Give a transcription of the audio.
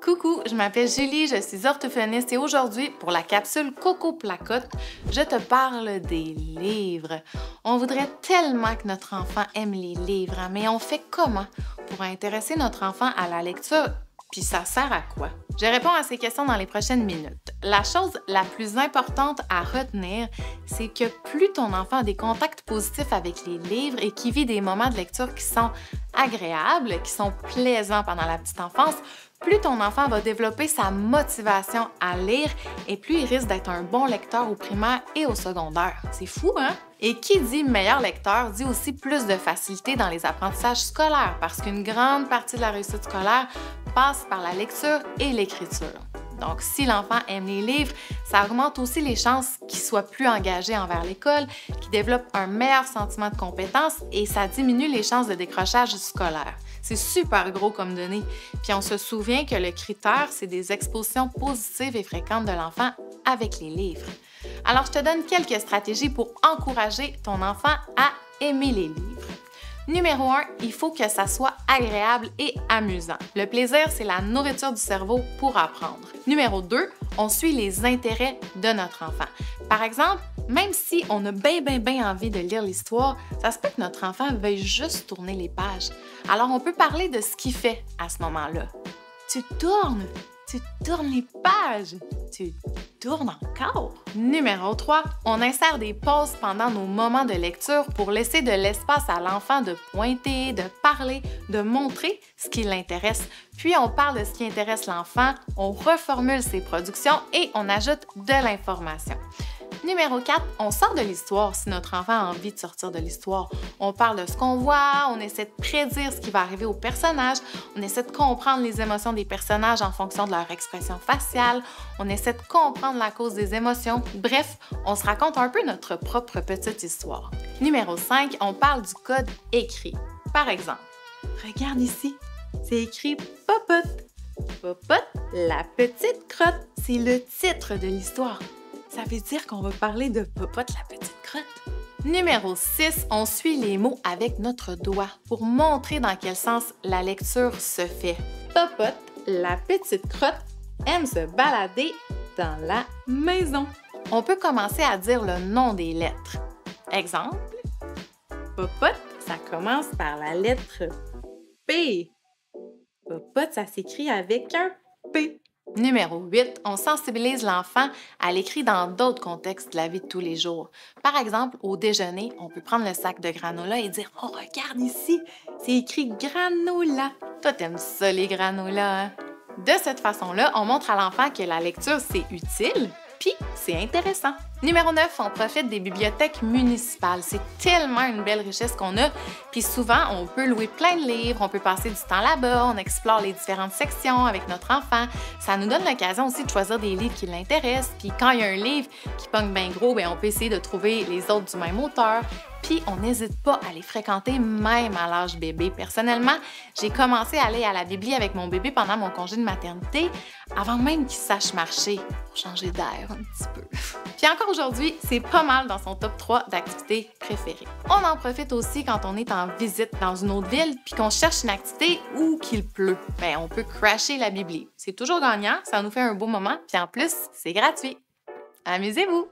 Coucou, je m'appelle Julie, je suis orthophoniste et aujourd'hui, pour la capsule Coco Placotte, je te parle des livres. On voudrait tellement que notre enfant aime les livres, hein, mais on fait comment pour intéresser notre enfant à la lecture? Puis ça sert à quoi? Je réponds à ces questions dans les prochaines minutes. La chose la plus importante à retenir, c'est que plus ton enfant a des contacts positifs avec les livres et qui vit des moments de lecture qui sont agréables, qui sont plaisants pendant la petite enfance, plus ton enfant va développer sa motivation à lire et plus il risque d'être un bon lecteur au primaire et au secondaire. C'est fou, hein? Et qui dit meilleur lecteur dit aussi plus de facilité dans les apprentissages scolaires parce qu'une grande partie de la réussite scolaire passe par la lecture et l'écriture. Donc, si l'enfant aime les livres, ça augmente aussi les chances qu'il soit plus engagé envers l'école, qu'il développe un meilleur sentiment de compétence et ça diminue les chances de décrochage scolaire. C'est super gros comme données. Puis on se souvient que le critère, c'est des expositions positives et fréquentes de l'enfant avec les livres. Alors, je te donne quelques stratégies pour encourager ton enfant à aimer les livres. Numéro 1, il faut que ça soit agréable et amusant. Le plaisir, c'est la nourriture du cerveau pour apprendre. Numéro 2, on suit les intérêts de notre enfant. Par exemple, même si on a bien envie de lire l'histoire, ça se peut que notre enfant veuille juste tourner les pages. Alors, on peut parler de ce qu'il fait à ce moment-là. Tu tournes les pages, tu tournes encore. Numéro 3, on insère des pauses pendant nos moments de lecture pour laisser de l'espace à l'enfant de pointer, de parler, de montrer ce qui l'intéresse. Puis on parle de ce qui intéresse l'enfant, on reformule ses productions et on ajoute de l'information. Numéro 4, on sort de l'histoire si notre enfant a envie de sortir de l'histoire. On parle de ce qu'on voit, on essaie de prédire ce qui va arriver au personnage, on essaie de comprendre les émotions des personnages en fonction de leur expression faciale, on essaie de comprendre la cause des émotions. Bref, on se raconte un peu notre propre petite histoire. Numéro 5, on parle du code écrit. Par exemple, regarde ici, c'est écrit « Popote ». Popote, la petite crotte, c'est le titre de l'histoire. Ça veut dire qu'on va parler de Popote la petite crotte. Numéro 6, on suit les mots avec notre doigt pour montrer dans quel sens la lecture se fait. Popote, la petite crotte, aime se balader dans la maison. On peut commencer à dire le nom des lettres. Exemple, Popote, ça commence par la lettre P. Popote, ça s'écrit avec un P. Numéro 8, on sensibilise l'enfant à l'écrit dans d'autres contextes de la vie de tous les jours. Par exemple, au déjeuner, on peut prendre le sac de granola et dire « Oh, regarde ici, c'est écrit granola ». Toi, t'aimes ça, les granolas, hein? De cette façon-là, on montre à l'enfant que la lecture, c'est utile, puis c'est intéressant. Numéro 9, on profite des bibliothèques municipales. C'est tellement une belle richesse qu'on a. Puis souvent, on peut louer plein de livres, on peut passer du temps là-bas, on explore les différentes sections avec notre enfant. Ça nous donne l'occasion aussi de choisir des livres qui l'intéressent. Puis quand il y a un livre qui pogne bien gros, bien, on peut essayer de trouver les autres du même auteur. Puis on n'hésite pas à les fréquenter même à l'âge bébé. Personnellement, j'ai commencé à aller à la bibli avec mon bébé pendant mon congé de maternité, avant même qu'il sache marcher, pour changer d'air un petit peu. Puis encore aujourd'hui, c'est pas mal dans son top 3 d'activités préférées. On en profite aussi quand on est en visite dans une autre ville puis qu'on cherche une activité ou qu'il pleut. Bien, on peut crasher la bibli. C'est toujours gagnant, ça nous fait un beau moment, puis en plus, c'est gratuit. Amusez-vous!